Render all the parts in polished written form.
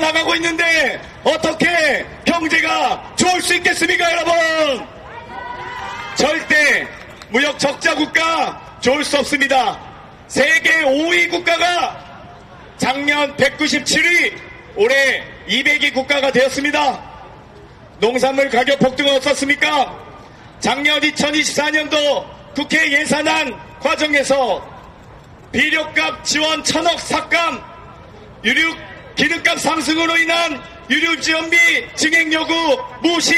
나가고 있는데 어떻게 경제가 좋을 수 있겠습니까, 여러분? 절대 무역 적자 국가 좋을 수 없습니다. 세계 5위 국가가 작년 197위, 올해 200위 국가가 되었습니다. 농산물 가격 폭등은 어떻습니까? 작년 2024년도 국회 예산안 과정에서 비료값 지원 1000억 삭감, 유류 기름값 상승으로 인한 유류 지원비 증액 요구 무시,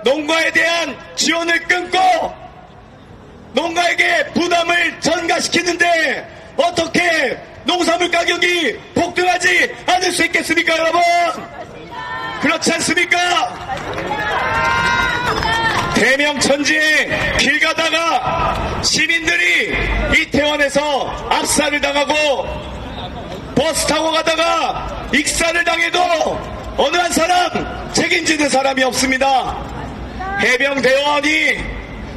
농가에 대한 지원을 끊고 농가에게 부담을 전가시키는데 어떻게 농산물 가격이 폭등하지 않을 수 있겠습니까, 여러분? 그렇지 않습니까? 대명천지에 길 가다가 시민들이 이태원에서 압살을 당하고 버스 타고 가다가 익사를 당해도 어느 한 사람 책임지는 사람이 없습니다. 해병대원이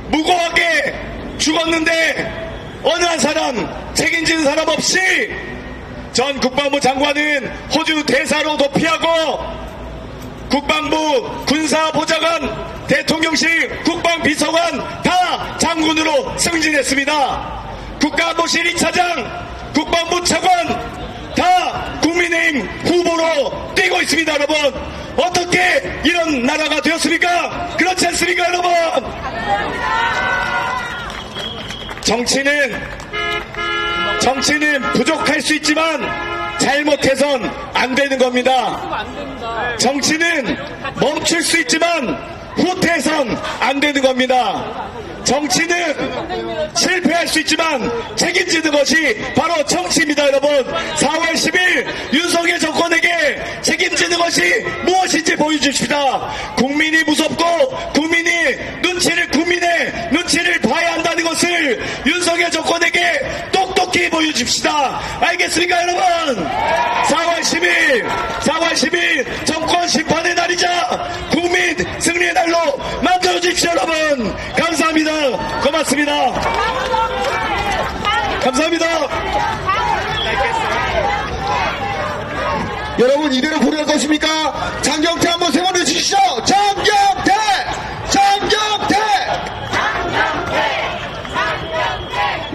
무고하게 죽었는데 어느 한 사람 책임지는 사람 없이 전 국방부 장관은 호주 대사로 도피하고 국방부 군사보좌관, 대통령실 국방비서관 다 장군으로 승진했습니다. 국가안보실 2차장, 국방부 차관 다 국민의힘 후보로 뛰고 있습니다, 여러분. 어떻게 이런 나라가 되었습니까? 그렇지 않습니까, 여러분? 정치는 부족할 수 있지만 잘못해선 안 되는 겁니다. 정치는 멈출 수 있지만 후퇴해선 안 되는 겁니다. 정치는 실패할 수 있지만 책임지는 것이 바로 정치입니다, 여러분. 4월 10일 윤석열 정권에게 책임지는 것이 무엇인지 보여주십시다. 국민이 무섭고 국민의 눈치를 봐야 한다는 것을 윤석열 정권에게 똑똑히 보여줍시다. 알겠습니까, 여러분? 4월 10일 정권 심판의 날이자 국민 승리의 날로 만들어주십시오, 여러분. 감사합니다. 고맙습니다. 감사합니다. 여러분, 이대로 보낼 것입니까? 장경태 한번 세 번 해주시죠. 장경태!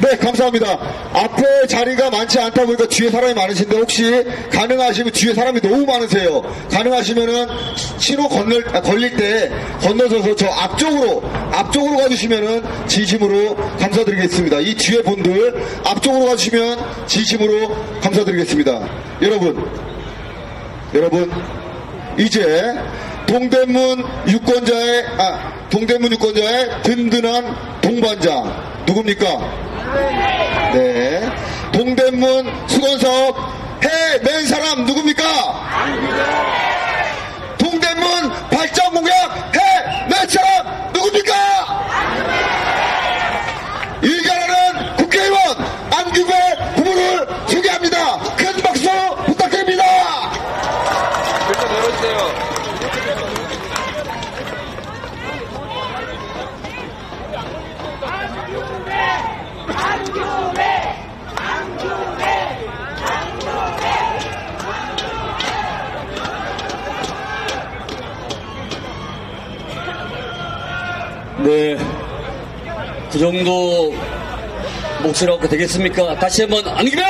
네, 감사합니다. 앞에 자리가 많지 않다 보니까 뒤에 사람이 많으신데 혹시 가능하시면, 뒤에 사람이 너무 많으세요. 가능하시면은 신호 걸릴 때 건너서서 저 앞쪽으로 가주시면은 진심으로 감사드리겠습니다. 이 뒤에 분들 앞쪽으로 가주시면 진심으로 감사드리겠습니다. 여러분, 이제 동대문 유권자의 든든한 동반자 누굽니까? 네, 동대문 수건사업 해낸 사람 누굽니까? 동대문 발전 공약 해낸 사람 누굽니까? 일가라는 국회의원 안규배 후보를 소개합니다. 큰 박수 부탁드립니다. 네, 그 정도 목소리가 되겠습니까? 다시 한번 안기백!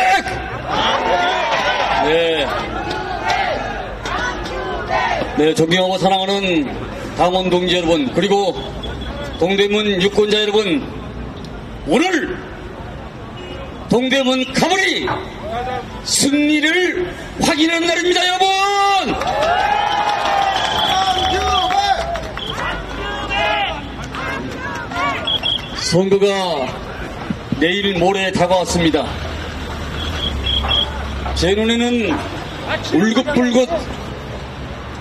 네, 존경하고 사랑하는 당원 동지 여러분, 그리고 동대문 유권자 여러분, 오늘 동대문 가문이 승리를 확인하는 날입니다, 여러분! 선거가 내일 모레 다가왔습니다. 제 눈에는 울긋불긋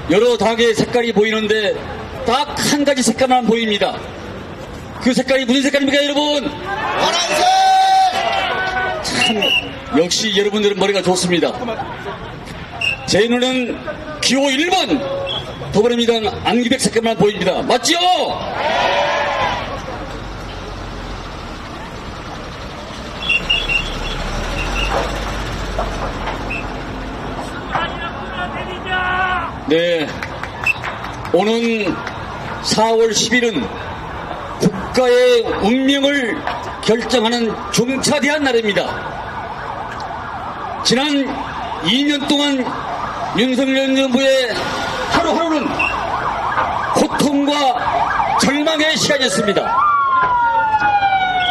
여러 당의 색깔이 보이는데 딱 한 가지 색깔만 보입니다. 그 색깔이 무슨 색깔입니까, 여러분? 파란색! 참, 역시 여러분들은 머리가 좋습니다. 제 눈은 기호 1번 더불어민주당 안기백 색깔만 보입니다. 맞지요? 네, 오는 4월 10일은 국가의 운명을 결정하는 중차대한 날입니다. 지난 2년 동안 윤석열 정부의 하루하루는 고통과 절망의 시간이었습니다.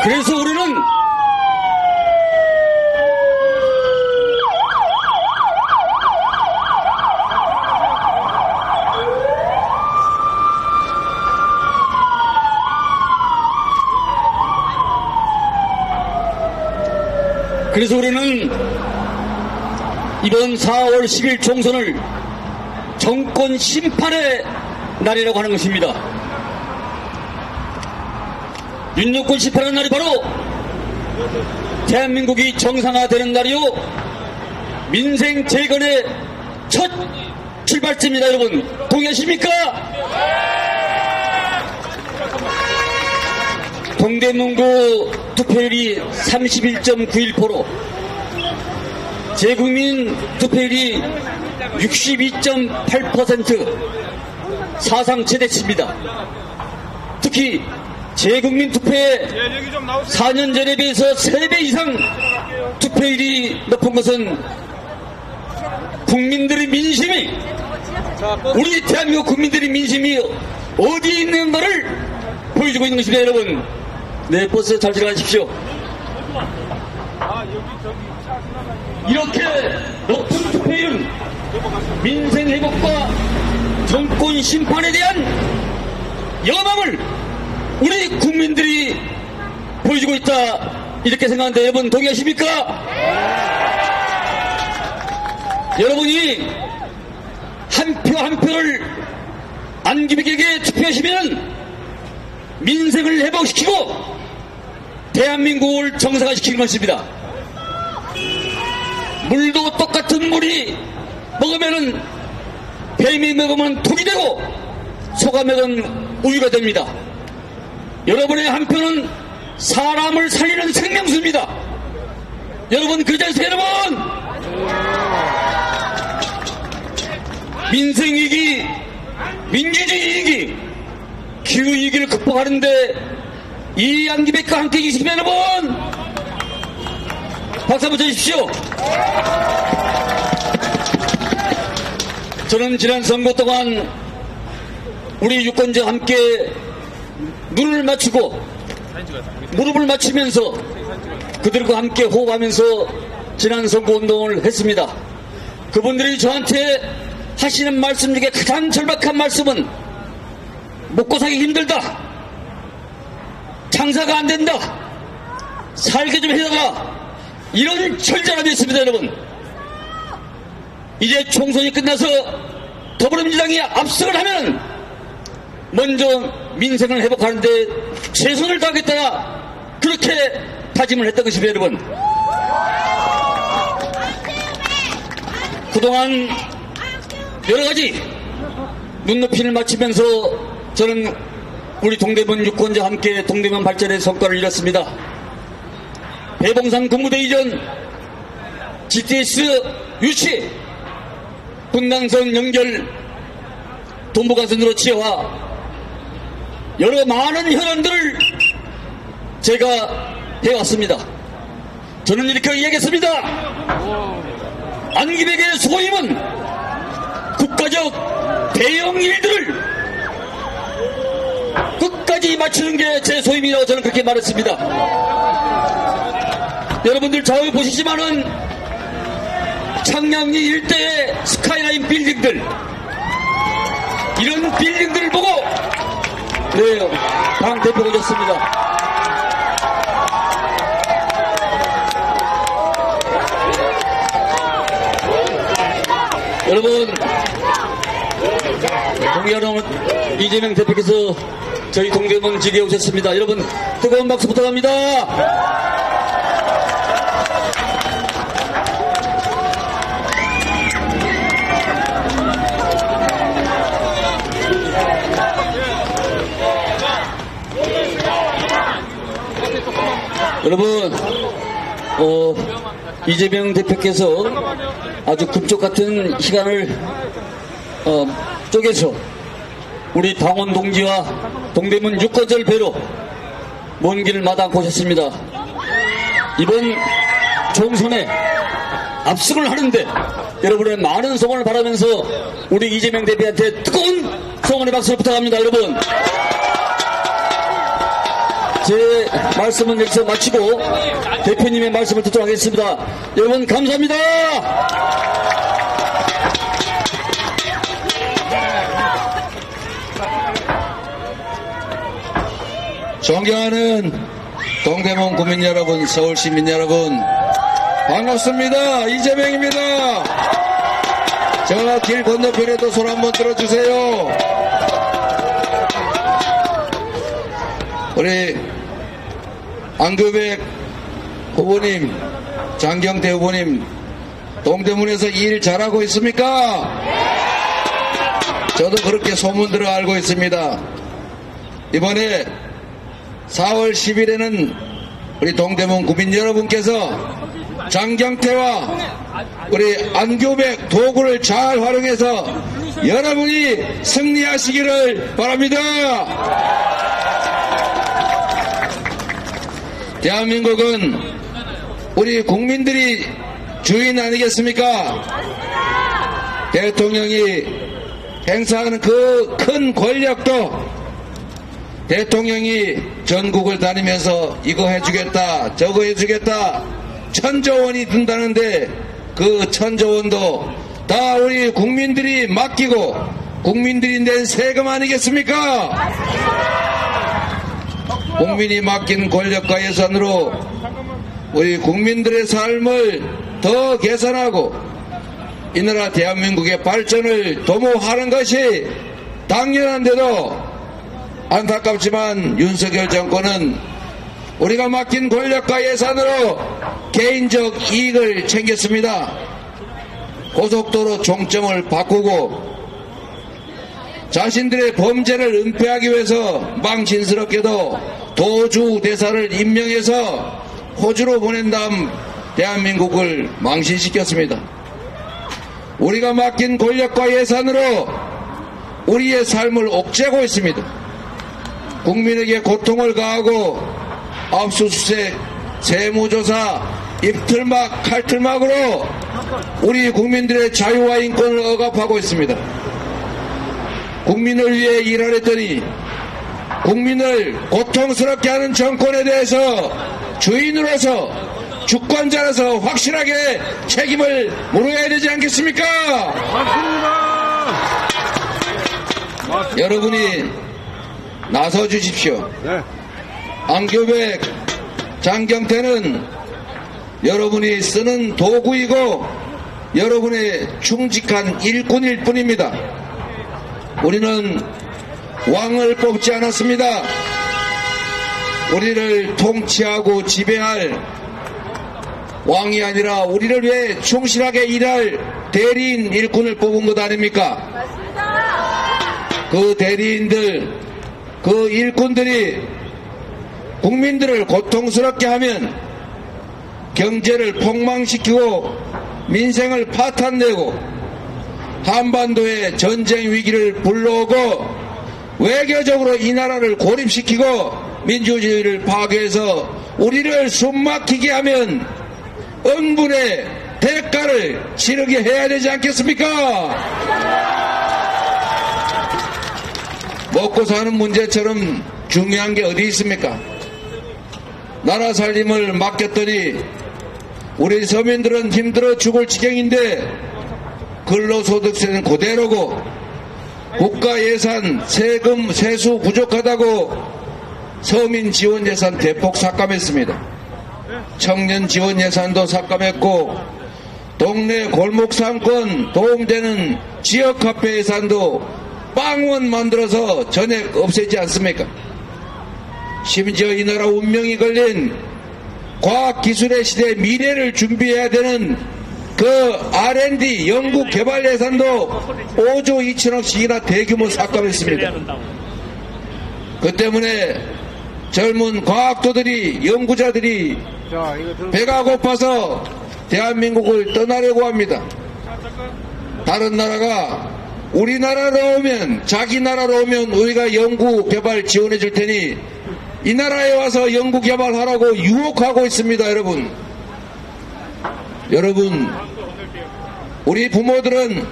그래서 우리는 이번 4월 10일 총선을 정권 심판의 날이라고 하는 것입니다. 윤정권 심판의 날이 바로 대한민국이 정상화되는 날이요, 민생 재건의 첫 출발점입니다. 여러분 동의하십니까? 동대문구 투표율이 31.91%, 재국민 투표율이 62.8%, 사상 최대치입니다. 특히 재국민 투표에 4년 전에 비해서 3배 이상 투표율이 높은 것은 국민들의 민심이, 우리 대한민국 국민들의 민심이 어디 있는가를 보여주고 있는 것입니다. 여러분, 네, 버스 잘 들어가십시오. 이렇게 높은 투표율은 민생 회복과 정권 심판에 대한 여망을 우리 국민들이 보여주고 있다, 이렇게 생각하는데 여러분 동의하십니까? 여러분이 한 표 한 표를 안기백에게 투표하시면 민생을 회복시키고 대한민국을 정상화시키는 것입니다. 물도 똑같은 물이 먹으면은, 뱀이 먹으면 독이 되고 소가 먹으면 우유가 됩니다. 여러분의 한 표는 사람을 살리는 생명수입니다. 여러분 그러지 않습니까? 여러분, 민생위기, 민주주의 위기, 기후위기를 극복하는데 이 안기백과 함께 계십니다. 여러분 박수 한번 쳐주십시오. 저는 지난 선거 동안 우리 유권자와 함께 눈을 맞추고 무릎을 맞추면서 그들과 함께 호흡하면서 지난 선거운동을 했습니다. 그분들이 저한테 하시는 말씀 중에 가장 절박한 말씀은 먹고 살기 힘들다, 장사가 안 된다, 살게 좀 해달라, 이런 절절함이었습니다. 여러분, 이제 총선이 끝나서 더불어민주당이 압승을 하면 먼저 민생을 회복하는데 최선을 다하겠다, 그렇게 다짐을 했던 것입니다. 여러분, 그동안 여러가지 눈높이를 맞추면서 저는 우리 동대문 유권자와 함께 동대문 발전의 성과를 이뤘습니다. 대봉산 국무대 이전, GTS 유치, 분당선 연결, 동부간선으로 치어와 여러 많은 현안들을 제가 해왔습니다. 저는 이렇게 이야기했습니다. 안기백의 소임은 국가적 대형 일들을 끝까지 맞추는 게 제 소임이라고 저는 그렇게 말했습니다. 여러분들 좌우에 보시지만은 창녕리 일대의 스카이라인 빌딩들, 이런 빌딩들을 보고 네, 당 대표가 오셨습니다. 여러분, 동의하는 이재명 대표께서 저희 동대문 지구에 오셨습니다. 여러분 뜨거운 박수 부탁합니다. 여러분, 이재명 대표께서 아주 금쪽 같은 시간을 쪽에서 우리 당원 동지와 동대문 유권자를 뵈러 먼 길을 마다않고 오셨습니다. 이번 총선에 압승을 하는데 여러분의 많은 성원을 바라면서 우리 이재명 대표한테 뜨거운 성원의 박수를 부탁합니다. 여러분, 제 말씀은 여기서 마치고 대표님의 말씀을 듣도록 하겠습니다. 여러분 감사합니다. 존경하는 동대문 구민 여러분, 서울 시민 여러분, 반갑습니다. 이재명입니다. 저 길 건너편에도 손 한번 들어주세요. 우리 안규백 후보님, 장경태 후보님, 동대문에서 일 잘하고 있습니까? 저도 그렇게 소문들어 알고 있습니다. 이번에 4월 10일에는 우리 동대문 구민 여러분께서 장경태와 우리 안규백 도구를 잘 활용해서 여러분이 승리하시기를 바랍니다. 대한민국은 우리 국민들이 주인 아니겠습니까? 대통령이 행사하는 그 큰 권력도 대통령이 전국을 다니면서 이거 해주겠다 저거 해주겠다 1000조 원이 든다는데 그 1000조 원도 다 우리 국민들이 맡기고 국민들이 낸 세금 아니겠습니까? 국민이 맡긴 권력과 예산으로 우리 국민들의 삶을 더 개선하고 이 나라 대한민국의 발전을 도모하는 것이 당연한데도 안타깝지만 윤석열 정권은 우리가 맡긴 권력과 예산으로 개인적 이익을 챙겼습니다. 고속도로 종점을 바꾸고 자신들의 범죄를 은폐하기 위해서 망신스럽게도 도주 대사를 임명해서 호주로 보낸 다음 대한민국을 망신시켰습니다. 우리가 맡긴 권력과 예산으로 우리의 삶을 옥죄고 있습니다. 국민에게 고통을 가하고 압수수색, 세무조사, 입틀막, 칼틀막으로 우리 국민들의 자유와 인권을 억압하고 있습니다. 국민을 위해 일하랬더니 국민을 고통스럽게 하는 정권에 대해서 주인으로서 주권자로서 확실하게 책임을 물어야 되지 않겠습니까? 맞습니다. 여러분이 나서 주십시오. 네. 안규백, 장경태는 여러분이 쓰는 도구이고 여러분의 충직한 일꾼일 뿐입니다. 우리는 왕을 뽑지 않았습니다. 우리를 통치하고 지배할 왕이 아니라 우리를 위해 충실하게 일할 대리인 일꾼을 뽑은 것 아닙니까? 그 대리인들, 그 일꾼들이 국민들을 고통스럽게 하면 경제를 폭망시키고 민생을 파탄내고 한반도의 전쟁 위기를 불러오고 외교적으로 이 나라를 고립시키고 민주주의를 파괴해서 우리를 숨막히게 하면 응분의 대가를 치르게 해야 되지 않겠습니까? 먹고 사는 문제처럼 중요한 게 어디 있습니까? 나라 살림을 맡겼더니 우리 서민들은 힘들어 죽을 지경인데 근로소득세는 그대로고 국가 예산, 세금, 세수 부족하다고 서민 지원 예산 대폭 삭감했습니다. 청년 지원 예산도 삭감했고 동네 골목 상권 도움되는 지역 카페 예산도 빵원 만들어서 전액 없애지 않습니까? 심지어 이 나라 운명이 걸린 과학기술의 시대 미래를 준비해야 되는 그 R&D 연구개발 예산도 5조 2천억씩이나 대규모 삭감했습니다. 그 때문에 젊은 과학도들이 연구자들이 배가 고파서 대한민국을 떠나려고 합니다. 다른 나라가 우리나라로 오면, 자기 나라로 오면 우리가 연구 개발 지원해 줄 테니 이 나라에 와서 연구 개발하라고 유혹하고 있습니다. 여러분, 우리 부모들은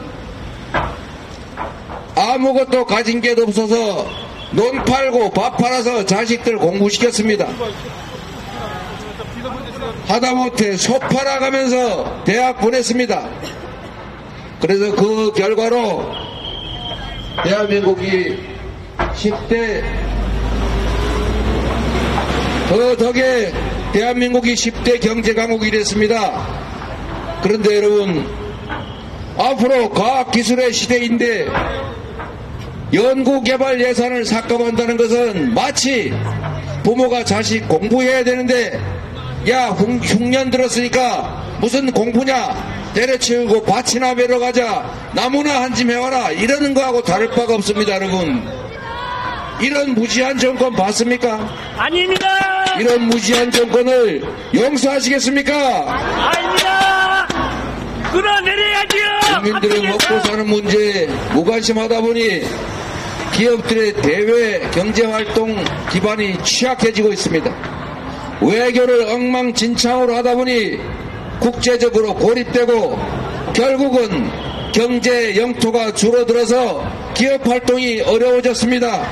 아무것도 가진 게 없어서 논 팔고 밥 팔아서 자식들 공부시켰습니다. 하다못해 소 팔아가면서 대학 보냈습니다. 그래서 그 결과로 대한민국이 10대 그 덕에 대한민국이 10대 경제강국이 됐습니다. 그런데 여러분, 앞으로 과학기술의 시대인데 연구개발 예산을 삭감한다는 것은 마치 부모가 자식 공부해야 되는데 야 흉년 들었으니까 무슨 공부냐, 때려치우고 밭이나 매러 가자, 나무나 한 짐 해와라, 이러는 거하고 다를 바가 없습니다. 여러분, 이런 무지한 정권 봤습니까? 아닙니다. 이런 무지한 정권을 용서하시겠습니까? 아닙니다. 끌어내려야지요. 국민들의 먹고 사는 문제에 무관심하다 보니 기업들의 대외 경제활동 기반이 취약해지고 있습니다. 외교를 엉망진창으로 하다 보니 국제적으로 고립되고 결국은 경제 영토가 줄어들어서 기업 활동이 어려워졌습니다.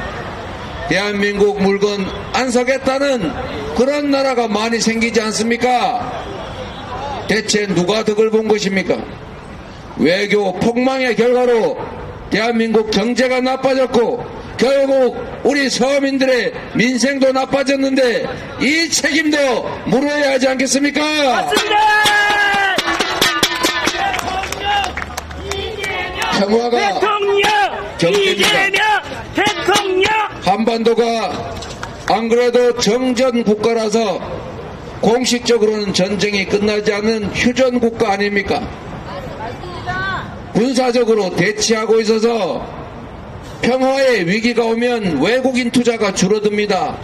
대한민국 물건 안 사겠다는 그런 나라가 많이 생기지 않습니까? 대체 누가 덕을 본 것입니까? 외교 폭망의 결과로 대한민국 경제가 나빠졌고 결국 우리 서민들의 민생도 나빠졌는데 이 책임도 물어야 하지 않겠습니까? 맞습니다. 평화가 대통령 경제입니다. 이재명 대통령. 한반도가 안 그래도 정전 국가라서 공식적으로는 전쟁이 끝나지 않는 휴전 국가 아닙니까? 군사적으로 대치하고 있어서 평화의 위기가 오면 외국인 투자가 줄어듭니다.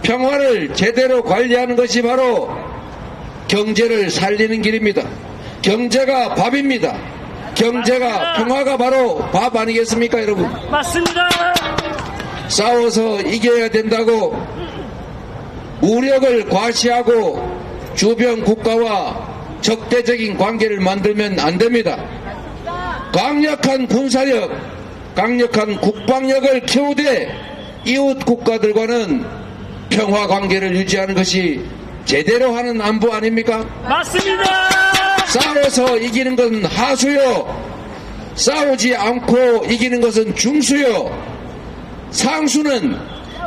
평화를 제대로 관리하는 것이 바로 경제를 살리는 길입니다. 경제가 밥입니다. 경제가, 평화가 바로 밥 아니겠습니까, 여러분? 맞습니다. 싸워서 이겨야 된다고 무력을 과시하고 주변 국가와 적대적인 관계를 만들면 안 됩니다. 강력한 군사력, 강력한 국방력을 키우되 이웃 국가들과는 평화 관계를 유지하는 것이 제대로 하는 안보 아닙니까? 맞습니다. 싸워서 이기는 것은 하수요, 싸우지 않고 이기는 것은 중수요, 상수는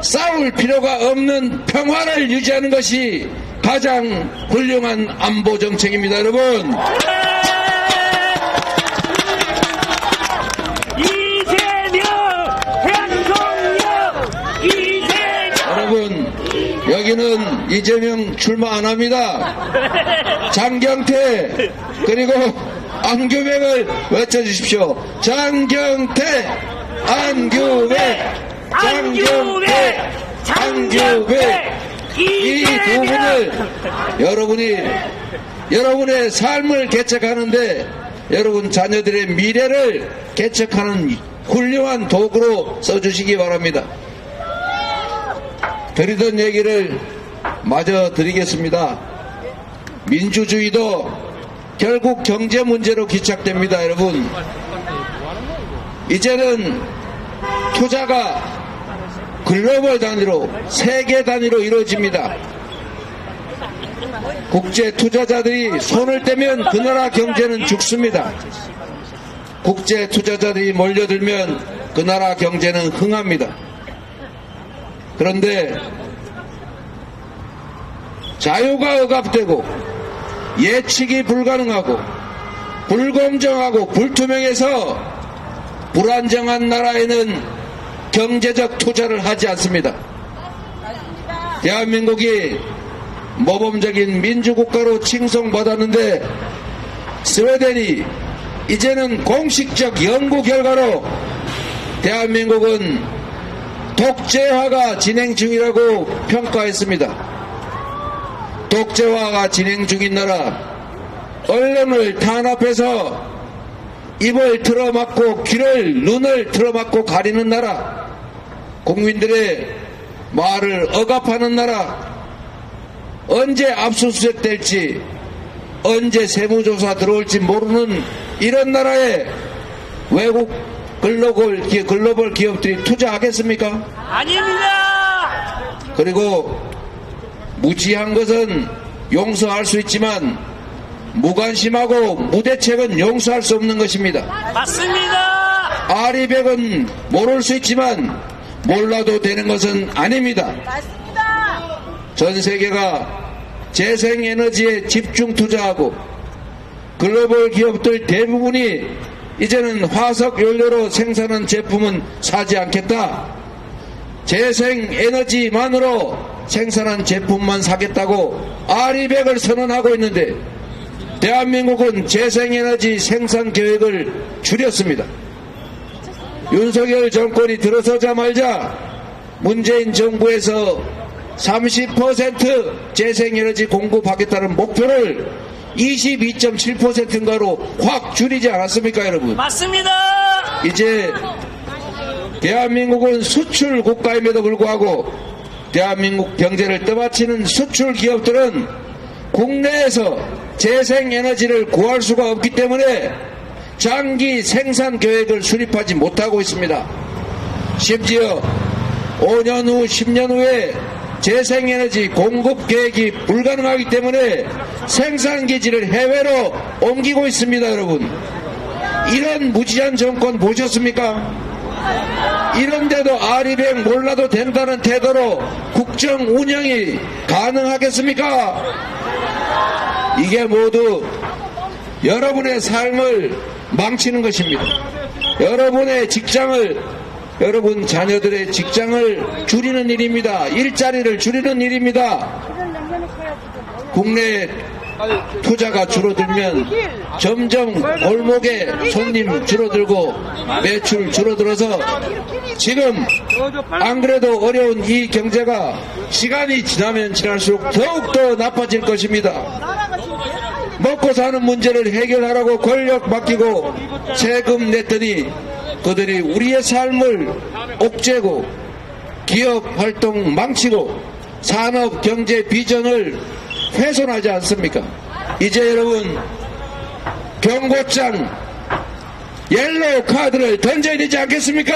싸울 필요가 없는 평화를 유지하는 것이 가장 훌륭한 안보 정책입니다. 여러분, 여러분, 여기는 이재명 출마 안 합니다. 장경태 그리고 안규백을 외쳐주십시오. 장경태, 안규백, 장경태, 안규백. 이 두 분을 여러분의 삶을 개척하는데, 여러분 자녀들의 미래를 개척하는 훌륭한 도구로 써주시기 바랍니다. 드리던 얘기를 마저 드리겠습니다. 민주주의도 결국 경제 문제로 기착됩니다. 여러분, 이제는 투자가 글로벌 단위로, 세계 단위로 이루어집니다. 국제 투자자들이 손을 떼면 그 나라 경제는 죽습니다. 국제 투자자들이 몰려들면 그 나라 경제는 흥합니다. 그런데 자유가 억압되고 예측이 불가능하고 불공정하고 불투명해서 불안정한 나라에는 경제적 투자를 하지 않습니다. 대한민국이 모범적인 민주국가로 칭송받았는데 스웨덴이 이제는 공식적 연구 결과로 대한민국은 독재화가 진행 중이라고 평가했습니다. 독재화가 진행 중인 나라, 언론을 탄압해서 입을 틀어막고 눈을 틀어막고 가리는 나라, 국민들의 말을 억압하는 나라, 언제 압수수색 될지, 언제 세무조사 들어올지 모르는 이런 나라에 외국 글로벌 기업들이 투자하겠습니까? 아닙니다. 그리고 무지한 것은 용서할 수 있지만 무관심하고 무대책은 용서할 수 없는 것입니다. 맞습니다. 아리백은 모를 수 있지만 몰라도 되는 것은 아닙니다. 맞습니다. 전 세계가 재생에너지에 집중 투자하고 글로벌 기업들 대부분이 이제는 화석 연료로 생산한 제품은 사지 않겠다. 재생에너지만으로 생산한 제품만 사겠다고 아리백을 선언하고 있는데 대한민국은 재생에너지 생산 계획을 줄였습니다. 윤석열 정권이 들어서자마자 문재인 정부에서 30% 재생에너지 공급하겠다는 목표를 22.7%인가로 확 줄이지 않았습니까, 여러분? 맞습니다. 이제 대한민국은 수출 국가임에도 불구하고 대한민국 경제를 떠받치는 수출 기업들은 국내에서 재생에너지를 구할 수가 없기 때문에 장기 생산 계획을 수립하지 못하고 있습니다. 심지어 5년 후, 10년 후에 재생에너지 공급 계획이 불가능하기 때문에 생산기지를 해외로 옮기고 있습니다, 여러분. 이런 무지한 정권 보셨습니까? 이런데도 아리백 몰라도 된다는 태도로 국정 운영이 가능하겠습니까? 이게 모두 여러분의 삶을 망치는 것입니다. 여러분 자녀들의 직장을 줄이는 일입니다. 일자리를 줄이는 일입니다. 국내 투자가 줄어들면 점점 골목에 손님 줄어들고 매출 줄어들어서 지금 안 그래도 어려운 이 경제가 시간이 지나면 지날수록 더욱더 나빠질 것입니다. 먹고 사는 문제를 해결하라고 권력 맡기고 세금 냈더니 그들이 우리의 삶을 옥죄고 기업 활동 망치고 산업 경제 비전을 훼손하지 않습니까? 이제 여러분 경고장 옐로우 카드를 던져야 되지 않겠습니까?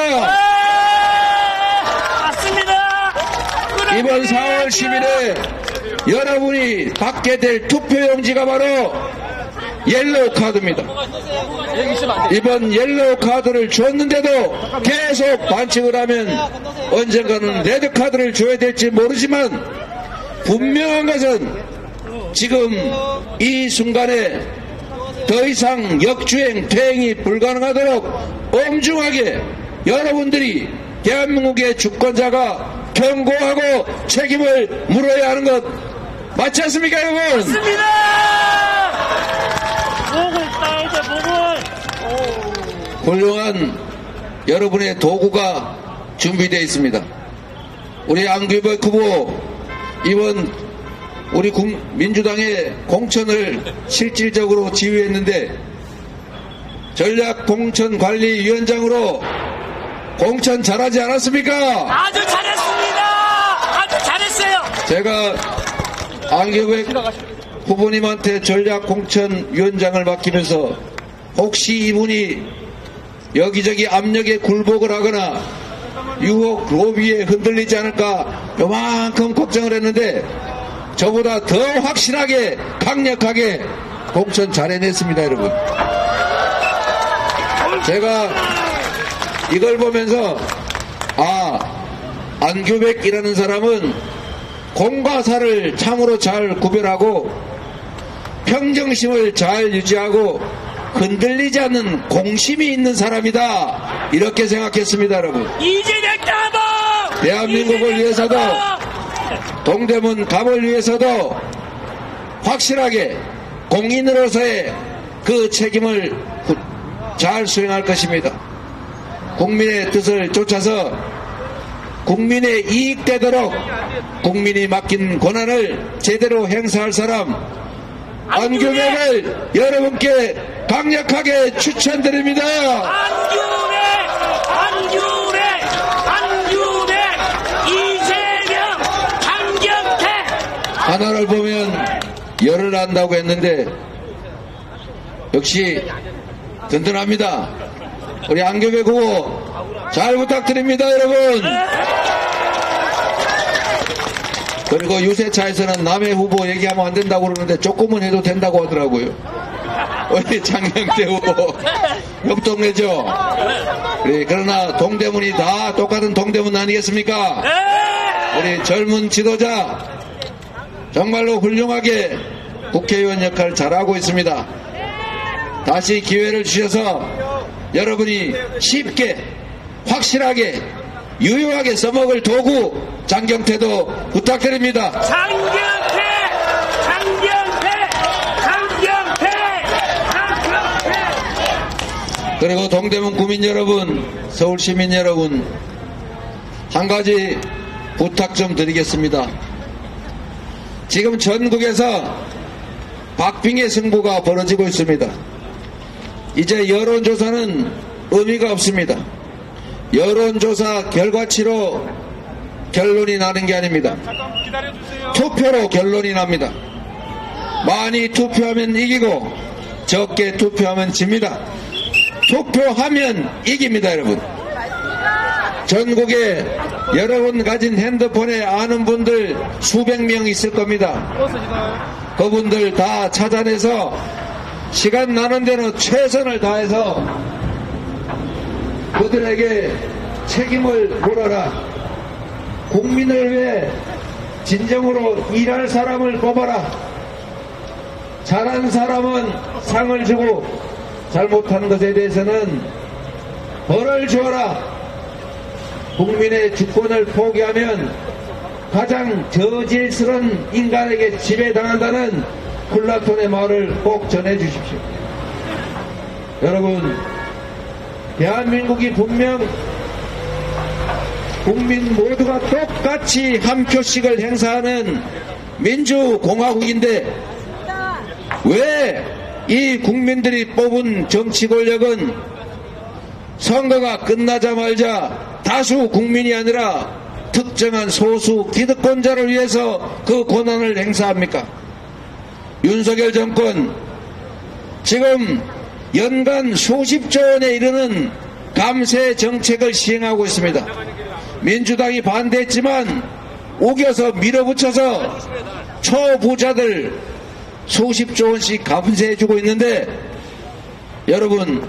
맞습니다. 이번 4월 10일에 여러분이 받게 될 투표용지가 바로 옐로우 카드입니다. 이번 옐로우 카드를 줬는데도 계속 반칙을 하면 언젠가는 레드 카드를 줘야 될지 모르지만 분명한 것은 지금 이 순간에 더 이상 역주행, 퇴행이 불가능하도록 엄중하게 여러분들이 대한민국의 주권자가 경고하고 책임을 물어야 하는 것 맞지 않습니까, 여러분? 맞습니다. 목을 따야죠, 목을. 훌륭한 여러분의 도구가 준비되어 있습니다. 우리 안규백 후보 이번 우리 민주당의 공천을 실질적으로 지휘했는데 전략공천관리위원장으로 공천 잘하지 않았습니까? 아주 잘했습니다. 아주 잘했어요. 제가 안규백 후보님한테 전략공천위원장을 맡기면서 혹시 이분이 여기저기 압력에 굴복을 하거나 유혹 로비에 흔들리지 않을까 요만큼 걱정을 했는데 저보다 더 확실하게 강력하게 공천 잘 해냈습니다, 여러분. 제가 이걸 보면서 안규백이라는 사람은 공과 사를 참으로 잘 구별하고 평정심을 잘 유지하고 흔들리지 않는 공심이 있는 사람이다, 이렇게 생각했습니다, 여러분. 이재명 따봉! 대한민국을 위해서도 동대문 갑을 위해서도 확실하게 공인으로서의 그 책임을 잘 수행할 것입니다. 국민의 뜻을 쫓아서 국민의 이익되도록 국민이 맡긴 권한을 제대로 행사할 사람, 안규백을 여러분께 강력하게 추천드립니다. 안규백, 이재명, 강경태. 하나를 보면 열을 안다고 했는데 역시 든든합니다. 우리 안규백 후보 잘 부탁드립니다, 여러분. 그리고 유세차에서는 남의 후보 얘기하면 안 된다고 그러는데 조금은 해도 된다고 하더라고요. 우리 장경태 후보 옆 동네죠. 그래, 그러나 동대문이 다 똑같은 동대문 아니겠습니까? 우리 젊은 지도자 정말로 훌륭하게 국회의원 역할을 잘하고 있습니다. 다시 기회를 주셔서 여러분이 쉽게 확실하게 유효하게 써먹을 도구 장경태도 부탁드립니다. 강경태. 그리고 동대문 구민 여러분, 서울 시민 여러분, 한 가지 부탁 좀 드리겠습니다. 지금 전국에서 박빙의 승부가 벌어지고 있습니다. 이제 여론조사는 의미가 없습니다. 여론조사 결과치로 결론이 나는 게 아닙니다. 투표로 결론이 납니다. 많이 투표하면 이기고 적게 투표하면 집니다. 투표하면 이깁니다, 여러분. 전국에 여러분 가진 핸드폰에 아는 분들 수백 명 있을 겁니다. 그분들 다 찾아내서 시간 나는 대로 최선을 다해서 그들에게 책임을 물어라. 국민을 위해 진정으로 일할 사람을 뽑아라. 잘한 사람은 상을 주고 잘못한 것에 대해서는 벌을 주어라. 국민의 주권을 포기하면 가장 저질스러운 인간에게 지배당한다는 플라톤의 말을 꼭 전해주십시오. 여러분, 대한민국이 분명 국민 모두가 똑같이 한 표씩을 행사하는 민주공화국인데 왜 이 국민들이 뽑은 정치 권력은 선거가 끝나자마자 다수 국민이 아니라 특정한 소수 기득권자를 위해서 그 권한을 행사합니까? 윤석열 정권 지금 연간 수십조 원에 이르는 감세 정책을 시행하고 있습니다. 민주당이 반대했지만 우겨서 밀어붙여서 초부자들 수십조 원씩 감세해주고 있는데 여러분,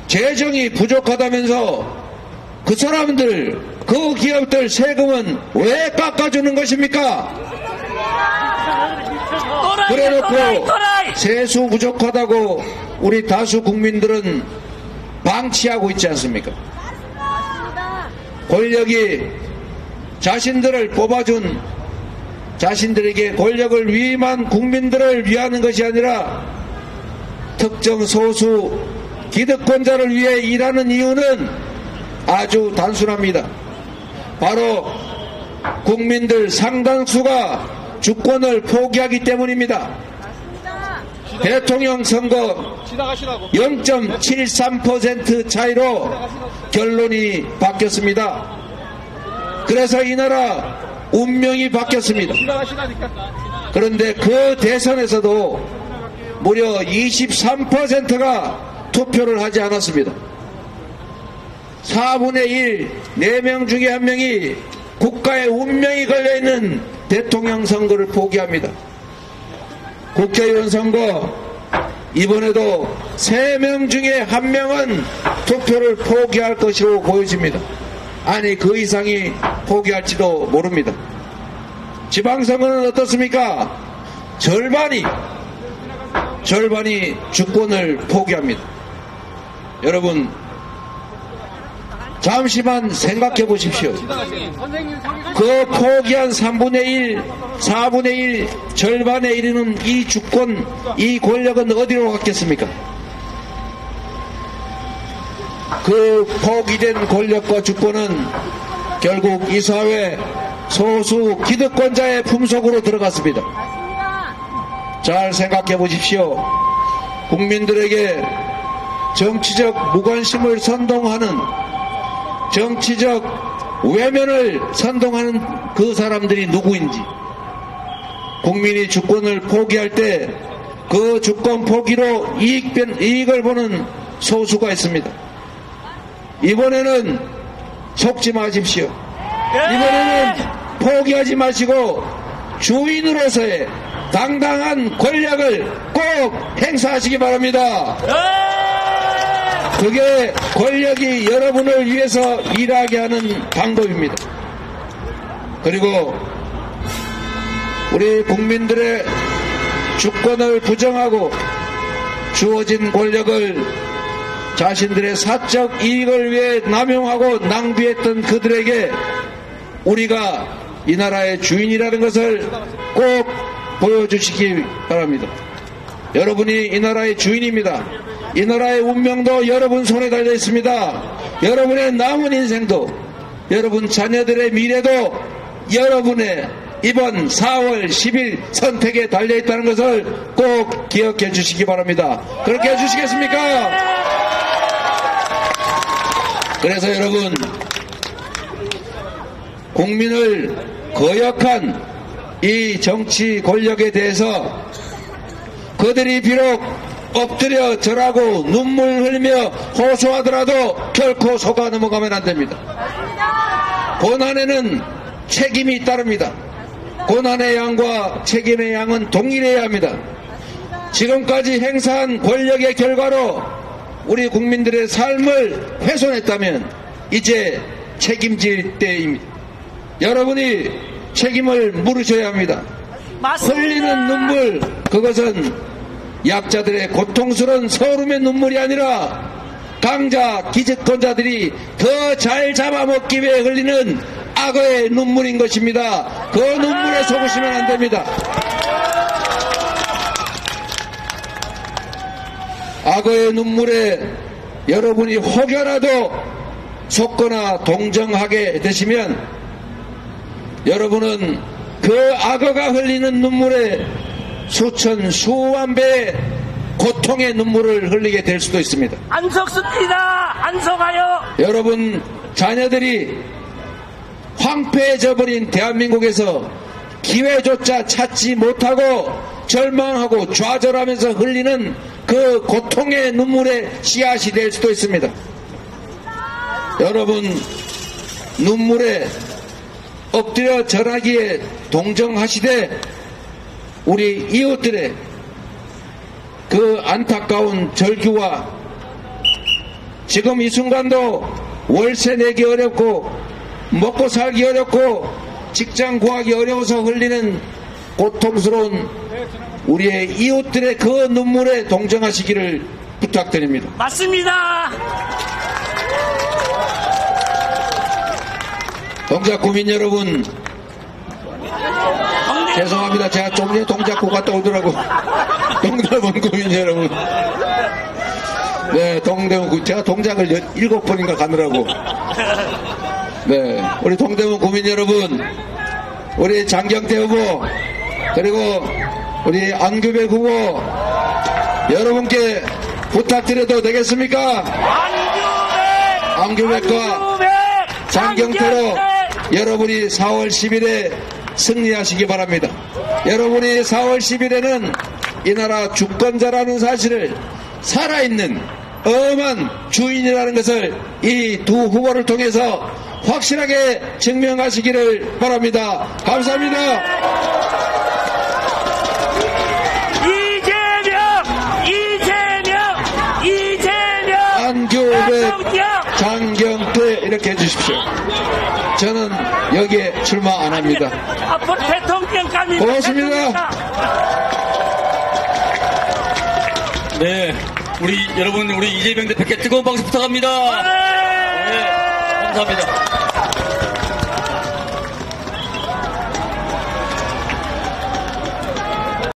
재정이 부족하다면서 그 사람들, 그 기업들 세금은 왜 깎아주는 것입니까? 그래놓고 세수 부족하다고 우리 다수 국민들은 방치하고 있지 않습니까? 권력이 자신들을 뽑아준 자신들에게 권력을 위임한 국민들을 위하는 것이 아니라 특정 소수 기득권자를 위해 일하는 이유는 아주 단순합니다. 바로 국민들 상당수가 주권을 포기하기 때문입니다. 대통령 선거 0.73% 차이로 결론이 바뀌었습니다. 그래서 이 나라 운명이 바뀌었습니다. 그런데 그 대선에서도 무려 23%가 투표를 하지 않았습니다. 4분의 1, 4명 중에 1명이 국가의 운명이 걸려있는 대통령 선거를 포기합니다. 국회의원 선거 이번에도 3명 중에 1명은 투표를 포기할 것으로 보여집니다. 아니, 그 이상이 포기할지도 모릅니다. 지방선거는 어떻습니까? 절반이 주권을 포기합니다. 여러분, 잠시만 생각해 보십시오. 그 포기한 3분의 1, 4분의 1, 절반에 이르는 이 주권, 이 권력은 어디로 갔겠습니까? 그 포기된 권력과 주권은 결국 이 사회 소수 기득권자의 품속으로 들어갔습니다. 잘 생각해 보십시오. 국민들에게 정치적 무관심을 선동하는, 정치적 외면을 선동하는 그 사람들이 누구인지, 국민이 주권을 포기할 때 그 주권 포기로 이익을 보는 소수가 있습니다. 이번에는 속지 마십시오. 이번에는 포기하지 마시고 주인으로서의 당당한 권력을 꼭 행사하시기 바랍니다. 그게 권력이 여러분을 위해서 일하게 하는 방법입니다. 그리고 우리 국민들의 주권을 부정하고 주어진 권력을 자신들의 사적 이익을 위해 남용하고 낭비했던 그들에게 우리가 이 나라의 주인이라는 것을 꼭 보여주시기 바랍니다. 여러분이 이 나라의 주인입니다. 이 나라의 운명도 여러분 손에 달려 있습니다. 여러분의 남은 인생도, 여러분 자녀들의 미래도 여러분의 이번 4월 10일 선택에 달려 있다는 것을 꼭 기억해 주시기 바랍니다. 그렇게 해주시겠습니까? 그래서 여러분, 국민을 거역한 이 정치 권력에 대해서 그들이 비록 엎드려 절하고 눈물 흘리며 호소하더라도 결코 속아 넘어가면 안 됩니다. 고난에는 책임이 따릅니다. 고난의 양과 책임의 양은 동일해야 합니다. 지금까지 행사한 권력의 결과로 우리 국민들의 삶을 훼손했다면 이제 책임질 때입니다. 여러분이 책임을 물으셔야 합니다. 맞습니다. 흘리는 눈물, 그것은 약자들의 고통스러운 서름의 눈물이 아니라 강자 기득권자들이 더 잘 잡아먹기 위해 흘리는 악어의 눈물인 것입니다. 그 눈물에 속으시면 안 됩니다. 악어의 눈물에 여러분이 혹여라도 속거나 동정하게 되시면 여러분은 그 악어가 흘리는 눈물에 수천 수만 배의 고통의 눈물을 흘리게 될 수도 있습니다. 안 속습니다. 안 속아요. 여러분 자녀들이 황폐해져 버린 대한민국에서 기회조차 찾지 못하고 절망하고 좌절하면서 흘리는 그 고통의 눈물의 씨앗이 될 수도 있습니다. 여러분 눈물에 엎드려 절하기에 동정하시되 우리 이웃들의 그 안타까운 절규와 지금 이 순간도 월세 내기 어렵고 먹고 살기 어렵고 직장 구하기 어려워서 흘리는 고통스러운 우리의 이웃들의 그 눈물에 동정하시기를 부탁드립니다. 맞습니다. 동작구민 여러분, 죄송합니다. 제가 좀 전에 동작구 갔다 오더라고. 동대문 구민 여러분. 네, 동대문 제가 동작을 7번인가 가느라고. 네, 우리 동대문 구민 여러분, 우리 장경태 후보, 그리고 우리 안규백 후보, 여러분께 부탁드려도 되겠습니까? 안규백과 장경태로 여러분이 4월 10일에 승리하시기 바랍니다. 여러분이 4월 10일에는 이 나라 주권자라는 사실을 살아있는 엄한 주인이라는 것을 이 두 후보를 통해서 확실하게 증명하시기를 바랍니다. 감사합니다. 이재명 안규백, 장경태 이렇게 해주십시오. 저는 여기에 출마 안 합니다. 앞으로 대통령감이 고맙습니다. 네, 여러분, 우리 이재명 대표께 뜨거운 박수 부탁합니다. 네, 감사합니다.